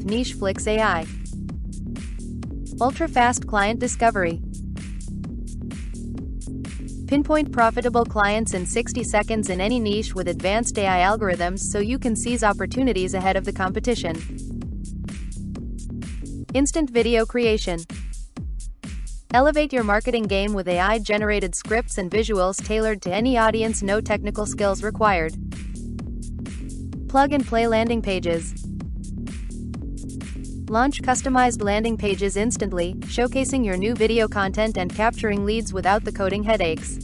with NicheFlick AI. Ultra-fast client discovery. Pinpoint profitable clients in 60 seconds in any niche with advanced AI algorithms so you can seize opportunities ahead of the competition. Instant video creation. Elevate your marketing game with AI-generated scripts and visuals tailored to any audience. No technical skills required. Plug-and-play landing pages. Launch customized landing pages instantly, showcasing your new video content and capturing leads without the coding headaches.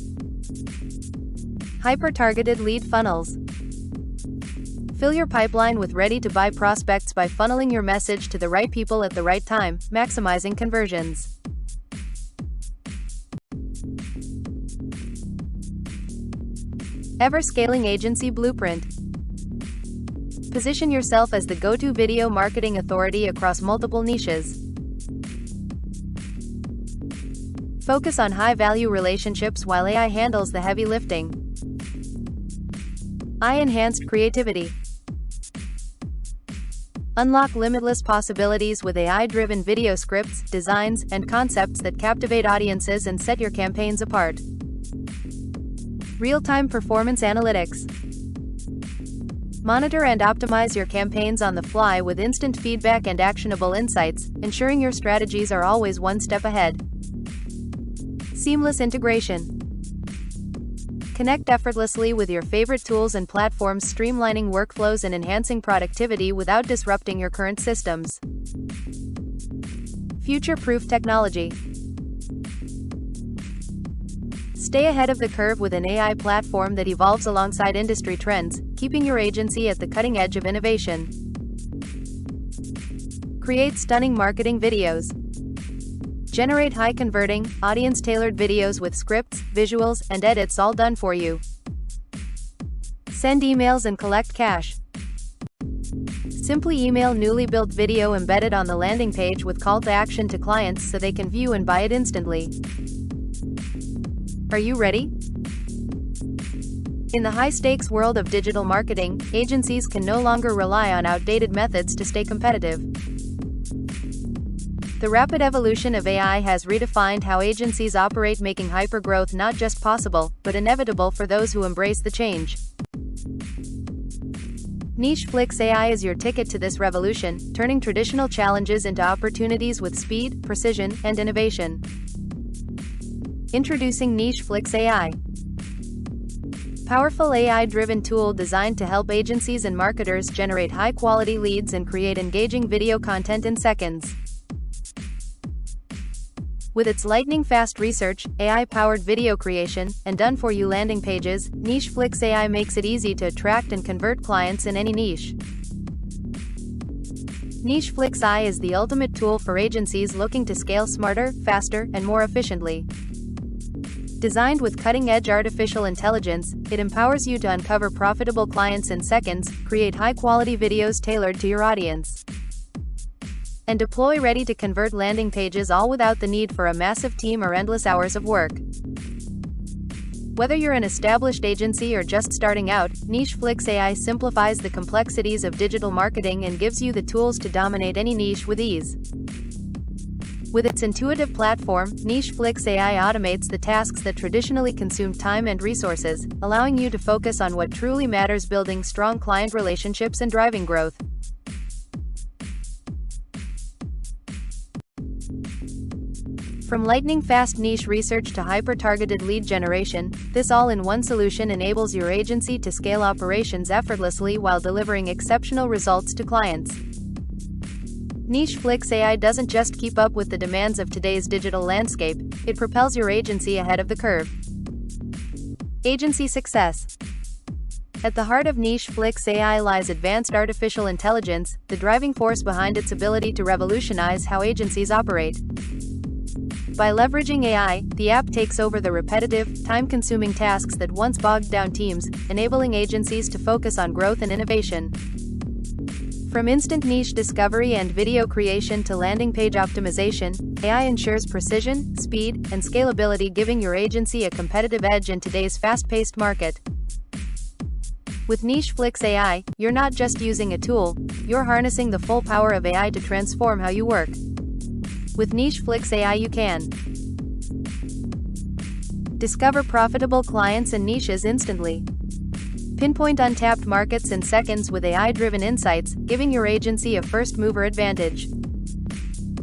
Hyper-targeted lead funnels. Fill your pipeline with ready-to-buy prospects by funneling your message to the right people at the right time, maximizing conversions. Ever-scaling agency blueprint. Position yourself as the go-to video marketing authority across multiple niches. Focus on high-value relationships while AI handles the heavy lifting. AI-enhanced creativity. Unlock limitless possibilities with AI-driven video scripts, designs, and concepts that captivate audiences and set your campaigns apart. Real-time performance analytics. Monitor and optimize your campaigns on the fly with instant feedback and actionable insights, ensuring your strategies are always one step ahead. Seamless integration. Connect effortlessly with your favorite tools and platforms, streamlining workflows and enhancing productivity without disrupting your current systems. Future-proof technology. Stay ahead of the curve with an AI platform that evolves alongside industry trends, keeping your agency at the cutting edge of innovation. Create stunning marketing videos. Generate high-converting, audience-tailored videos with scripts, visuals, and edits all done for you. Send emails and collect cash. Simply email newly built video embedded on the landing page with call to action to clients so they can view and buy it instantly. Are you ready? In the high-stakes world of digital marketing, agencies can no longer rely on outdated methods to stay competitive. The rapid evolution of AI has redefined how agencies operate, making hyper-growth not just possible, but inevitable for those who embrace the change. NicheFlick AI is your ticket to this revolution, turning traditional challenges into opportunities with speed, precision, and innovation. Introducing NicheFlick AI. Powerful AI-driven tool designed to help agencies and marketers generate high-quality leads and create engaging video content in seconds. With its lightning-fast research, AI-powered video creation, and done-for-you landing pages, NicheFlick AI makes it easy to attract and convert clients in any niche. NicheFlick AI is the ultimate tool for agencies looking to scale smarter, faster, and more efficiently. Designed with cutting-edge artificial intelligence, it empowers you to uncover profitable clients in seconds, create high-quality videos tailored to your audience, and deploy ready-to-convert landing pages, all without the need for a massive team or endless hours of work. Whether you're an established agency or just starting out, NicheFlick AI simplifies the complexities of digital marketing and gives you the tools to dominate any niche with ease. With its intuitive platform, NicheFlick AI automates the tasks that traditionally consume time and resources, allowing you to focus on what truly matters: building strong client relationships and driving growth. From lightning-fast niche research to hyper-targeted lead generation, this all-in-one solution enables your agency to scale operations effortlessly while delivering exceptional results to clients. NicheFlick AI doesn't just keep up with the demands of today's digital landscape, it propels your agency ahead of the curve. Agency success. At the heart of NicheFlick AI lies advanced artificial intelligence, the driving force behind its ability to revolutionize how agencies operate. By leveraging AI, the app takes over the repetitive, time-consuming tasks that once bogged down teams, enabling agencies to focus on growth and innovation. From instant niche discovery and video creation to landing page optimization, AI ensures precision, speed, and scalability, giving your agency a competitive edge in today's fast-paced market. With NicheFlick AI, you're not just using a tool, you're harnessing the full power of AI to transform how you work. With NicheFlick AI you can discover profitable clients and niches instantly. Pinpoint untapped markets in seconds with AI-driven insights, giving your agency a first-mover advantage.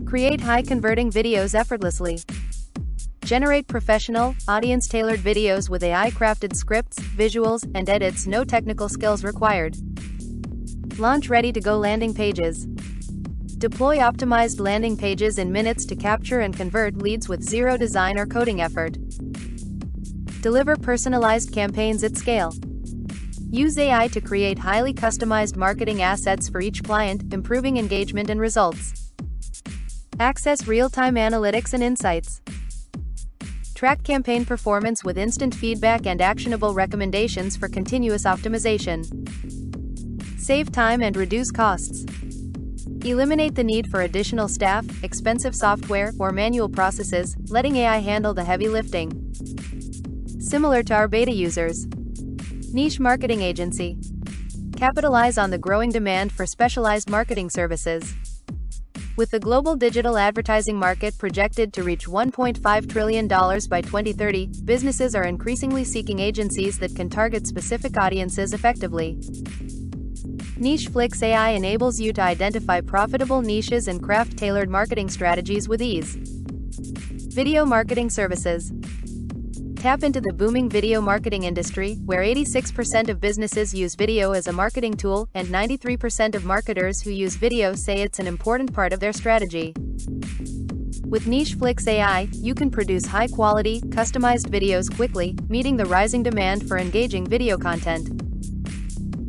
Create high-converting videos effortlessly. Generate professional, audience-tailored videos with AI-crafted scripts, visuals, and edits, no technical skills required. Launch ready-to-go landing pages. Deploy optimized landing pages in minutes to capture and convert leads with zero design or coding effort. Deliver personalized campaigns at scale. Use AI to create highly customized marketing assets for each client, improving engagement and results. Access real-time analytics and insights. Track campaign performance with instant feedback and actionable recommendations for continuous optimization. Save time and reduce costs. Eliminate the need for additional staff, expensive software, or manual processes, letting AI handle the heavy lifting. Similar to our beta users. Niche marketing agency. Capitalize on the growing demand for specialized marketing services. With the global digital advertising market projected to reach $1.5 trillion by 2030, businesses are increasingly seeking agencies that can target specific audiences effectively. NicheFlick AI enables you to identify profitable niches and craft tailored marketing strategies with ease. Video marketing services. Tap into the booming video marketing industry, where 86% of businesses use video as a marketing tool, and 93% of marketers who use video say it's an important part of their strategy. With NicheFlick AI, you can produce high-quality, customized videos quickly, meeting the rising demand for engaging video content.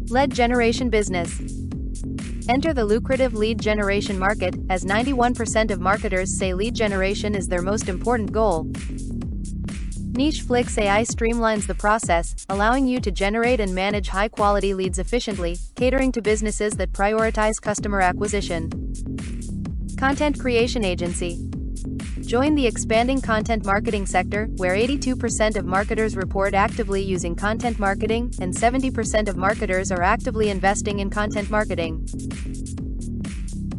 Lead generation business. Enter the lucrative lead generation market, as 91% of marketers say lead generation is their most important goal. NicheFlick AI streamlines the process, allowing you to generate and manage high-quality leads efficiently, catering to businesses that prioritize customer acquisition. Content creation agency. Join the expanding content marketing sector, where 82% of marketers report actively using content marketing, and 70% of marketers are actively investing in content marketing.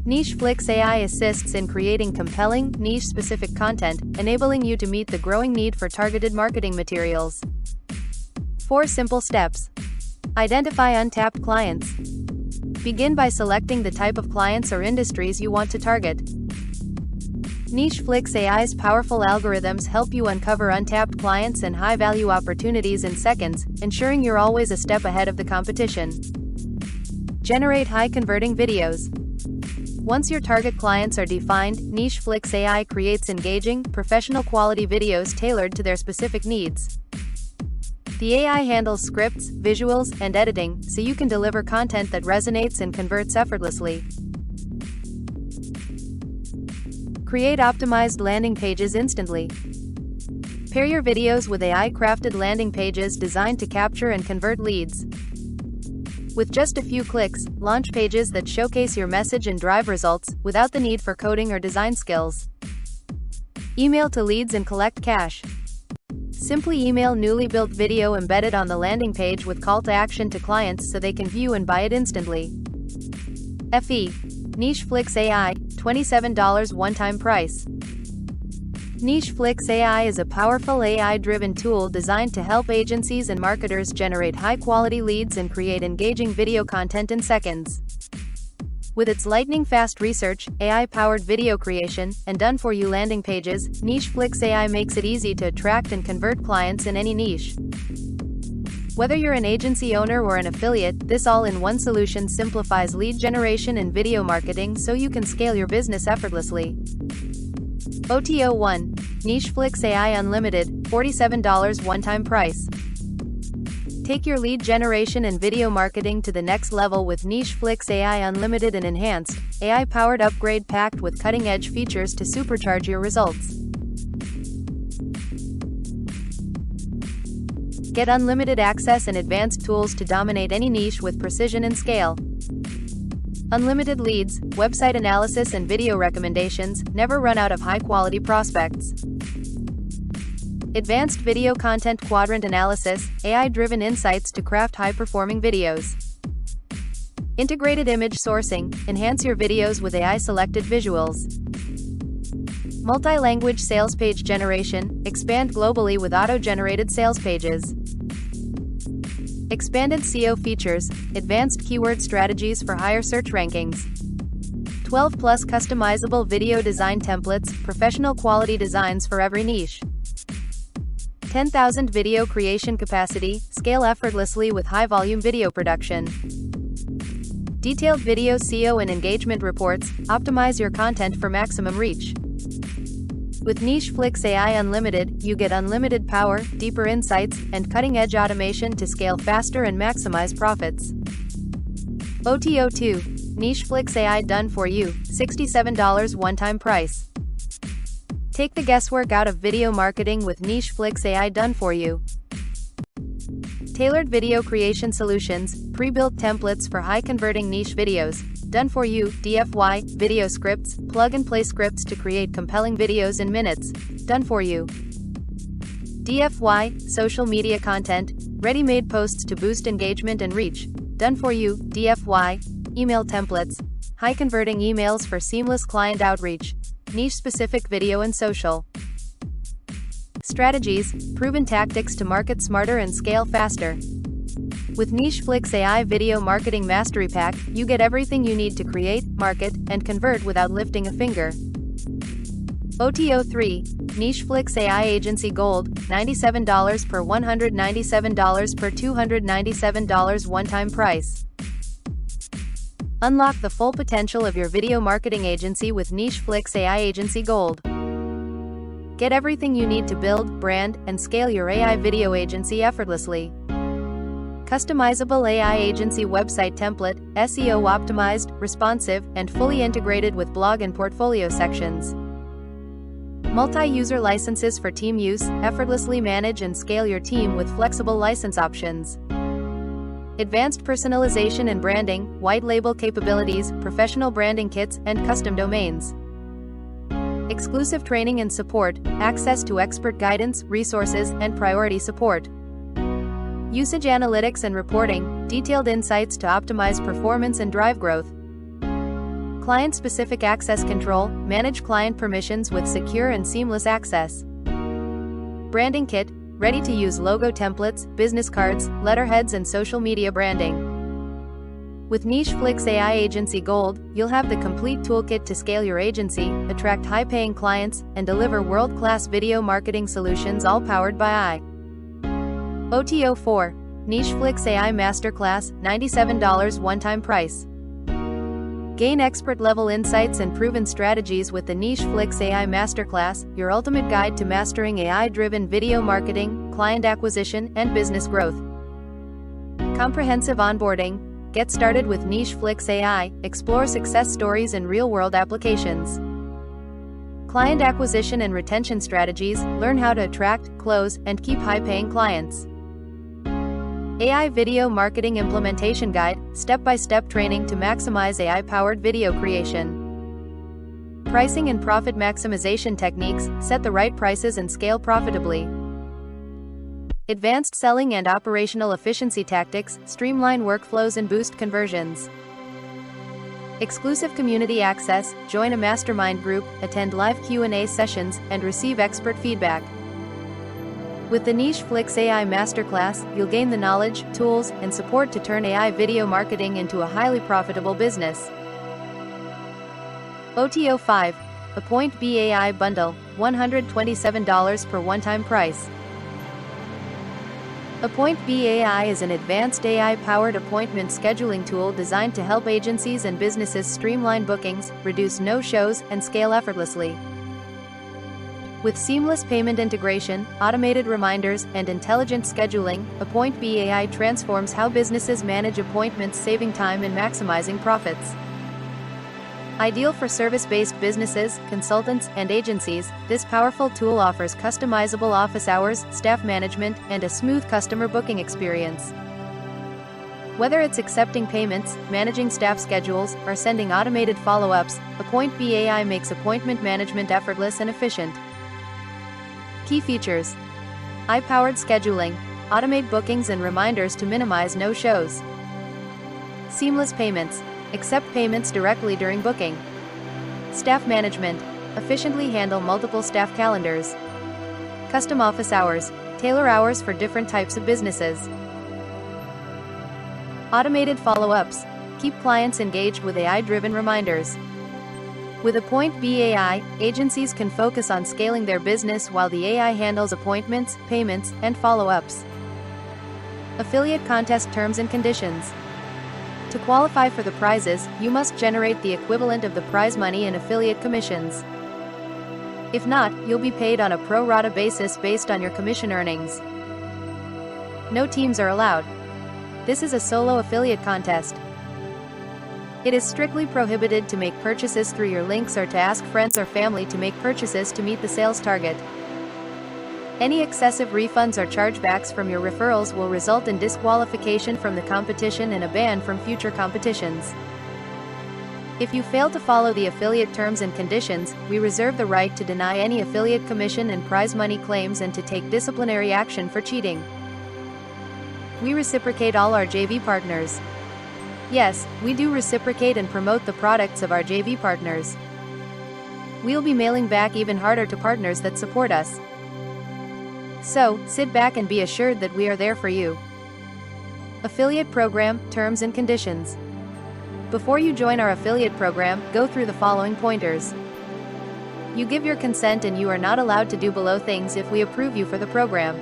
NicheFlick AI assists in creating compelling, niche-specific content, enabling you to meet the growing need for targeted marketing materials. 4 simple steps. Identify untapped clients. Begin by selecting the type of clients or industries you want to target. NicheFlick AI's powerful algorithms help you uncover untapped clients and high-value opportunities in seconds, ensuring you're always a step ahead of the competition. Generate high-converting videos. Once your target clients are defined, NicheFlick AI creates engaging, professional-quality videos tailored to their specific needs. The AI handles scripts, visuals, and editing, so you can deliver content that resonates and converts effortlessly. Create optimized landing pages instantly. Pair your videos with AI-crafted landing pages designed to capture and convert leads. With just a few clicks, launch pages that showcase your message and drive results, without the need for coding or design skills. Email to leads and collect cash. Simply email newly built video embedded on the landing page with call to action to clients so they can view and buy it instantly. FE. NicheFlick AI, $27 one-time price. NicheFlick AI is a powerful AI-driven tool designed to help agencies and marketers generate high-quality leads and create engaging video content in seconds. With its lightning-fast research, AI-powered video creation, and done-for-you landing pages, NicheFlick AI makes it easy to attract and convert clients in any niche. Whether you're an agency owner or an affiliate, this all-in-one solution simplifies lead generation and video marketing so you can scale your business effortlessly. OTO 1. NicheFlick AI Unlimited, $47 one-time price. Take your lead generation and video marketing to the next level with NicheFlick AI Unlimited, an enhanced, AI-powered upgrade packed with cutting-edge features to supercharge your results. Get unlimited access and advanced tools to dominate any niche with precision and scale. Unlimited leads, website analysis and video recommendations, never run out of high-quality prospects. Advanced video content quadrant analysis, AI-driven insights to craft high-performing videos. Integrated image sourcing, enhance your videos with AI-selected visuals. Multi-language sales page generation, expand globally with auto-generated sales pages. Expanded SEO features, advanced keyword strategies for higher search rankings. 12+ customizable video design templates, professional quality designs for every niche. 10,000 video creation capacity, scale effortlessly with high-volume video production. Detailed video SEO and engagement reports, optimize your content for maximum reach. With NicheFlick AI Unlimited, you get unlimited power, deeper insights, and cutting-edge automation to scale faster and maximize profits. OTO2. NicheFlick AI done for you, $67 one-time price. Take the guesswork out of video marketing with NicheFlick AI done for you. Tailored video creation solutions, pre-built templates for high-converting niche videos, done for you, DFY, video scripts, plug-and-play scripts to create compelling videos in minutes, done for you. DFY, social media content, ready-made posts to boost engagement and reach, done for you, DFY, email templates, high-converting emails for seamless client outreach, niche-specific video and social. Strategies, proven tactics to market smarter and scale faster. With NicheFlick AI Video Marketing Mastery Pack, you get everything you need to create, market, and convert without lifting a finger. OTO3. NicheFlick AI Agency Gold, $97 per $197 per $297 one-time price. Unlock the full potential of your video marketing agency with NicheFlick AI Agency Gold. Get everything you need to build, brand, and scale your AI video agency effortlessly. Customizable AI agency website template, SEO optimized, responsive, and fully integrated with blog and portfolio sections. Multi-user licenses for team use, effortlessly manage and scale your team with flexible license options. Advanced personalization and branding, white label capabilities, professional branding kits, and custom domains. Exclusive training and support, access to expert guidance, resources, and priority support. Usage analytics and reporting, detailed insights to optimize performance and drive growth. Client-specific access control, manage client permissions with secure and seamless access. Branding kit, ready-to-use logo templates, business cards, letterheads, and social media branding. With NicheFlick AI Agency Gold, you'll have the complete toolkit to scale your agency, attract high-paying clients, and deliver world-class video marketing solutions all powered by AI. OTO4. NicheFlick AI Masterclass, $97 one-time price. Gain expert-level insights and proven strategies with the NicheFlick AI Masterclass, your ultimate guide to mastering AI-driven video marketing, client acquisition, and business growth. Comprehensive onboarding. Get started with NicheFlick AI, explore success stories and real-world applications. Client acquisition and retention strategies, learn how to attract, close, and keep high-paying clients. AI Video Marketing Implementation Guide, step-by-step training to maximize AI-powered video creation. Pricing and profit maximization techniques, set the right prices and scale profitably. Advanced selling and operational efficiency tactics, streamline workflows and boost conversions. Exclusive community access, join a mastermind group, attend live Q&A sessions, and receive expert feedback. With the NicheFlick AI Masterclass, you'll gain the knowledge, tools, and support to turn AI video marketing into a highly profitable business. OTO5. Appoint BAI Bundle, $127 per one-time price. Appoint BAI is an advanced AI-powered appointment scheduling tool designed to help agencies and businesses streamline bookings, reduce no-shows, and scale effortlessly. With seamless payment integration, automated reminders, and intelligent scheduling, Appoint BAI transforms how businesses manage appointments, saving time and maximizing profits. Ideal for service-based businesses, consultants, and agencies, this powerful tool offers customizable office hours, staff management, and a smooth customer booking experience. Whether it's accepting payments, managing staff schedules, or sending automated follow-ups, Appoint BAI makes appointment management effortless and efficient. Key features: AI-powered scheduling, automate bookings and reminders to minimize no-shows. Seamless payments. Accept payments directly during booking. Staff management. Efficiently handle multiple staff calendars. Custom office hours. Tailor hours for different types of businesses. Automated follow-ups. Keep clients engaged with AI-driven reminders. With Appoint AI, agencies can focus on scaling their business while the AI handles appointments, payments, and follow-ups. Affiliate contest terms and conditions. To qualify for the prizes, you must generate the equivalent of the prize money in affiliate commissions. If not, you'll be paid on a pro rata basis based on your commission earnings. No teams are allowed. This is a solo affiliate contest. It is strictly prohibited to make purchases through your links or to ask friends or family to make purchases to meet the sales target. Any excessive refunds or chargebacks from your referrals will result in disqualification from the competition and a ban from future competitions. If you fail to follow the affiliate terms and conditions, we reserve the right to deny any affiliate commission and prize money claims and to take disciplinary action for cheating. We reciprocate all our JV partners. Yes, we do reciprocate and promote the products of our JV partners. We'll be mailing back even harder to partners that support us. So, sit back and be assured that we are there for you. Affiliate program, terms and conditions. Before you join our affiliate program, go through the following pointers. You give your consent and you are not allowed to do below things if we approve you for the program.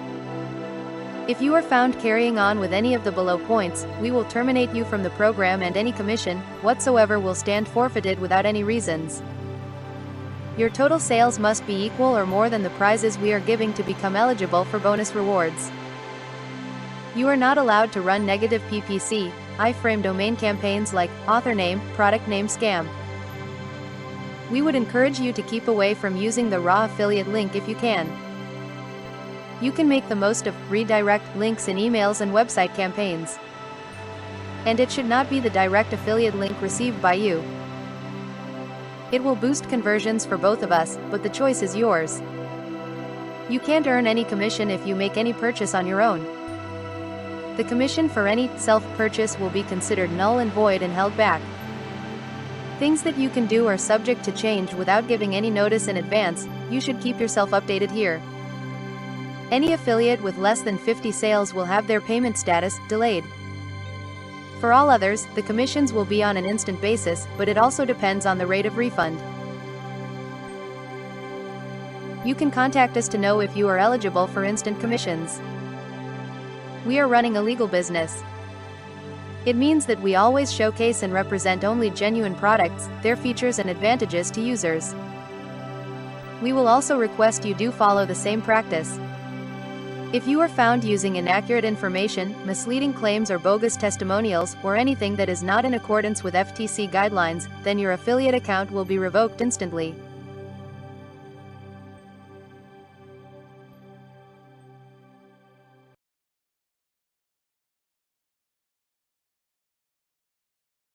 If you are found carrying on with any of the below points, we will terminate you from the program and any commission whatsoever will stand forfeited without any reasons. Your total sales must be equal or more than the prizes we are giving to become eligible for bonus rewards. You are not allowed to run negative PPC, iframe domain campaigns like author name, product name scam. We would encourage you to keep away from using the raw affiliate link if you can. You can make the most of redirect links in emails and website campaigns. And it should not be the direct affiliate link received by you. It will boost conversions for both of us, but the choice is yours. You can't earn any commission if you make any purchase on your own. The commission for any self-purchase will be considered null and void and held back. Things that you can do are subject to change without giving any notice in advance. You should keep yourself updated here. Any affiliate with less than 50 sales will have their payment status delayed. For all others, the commissions will be on an instant basis, but it also depends on the rate of refund. You can contact us to know if you are eligible for instant commissions. We are running a legal business. It means that we always showcase and represent only genuine products, their features and advantages to users. We will also request you do follow the same practice. If you are found using inaccurate information, misleading claims or bogus testimonials, or anything that is not in accordance with FTC guidelines, then your affiliate account will be revoked instantly.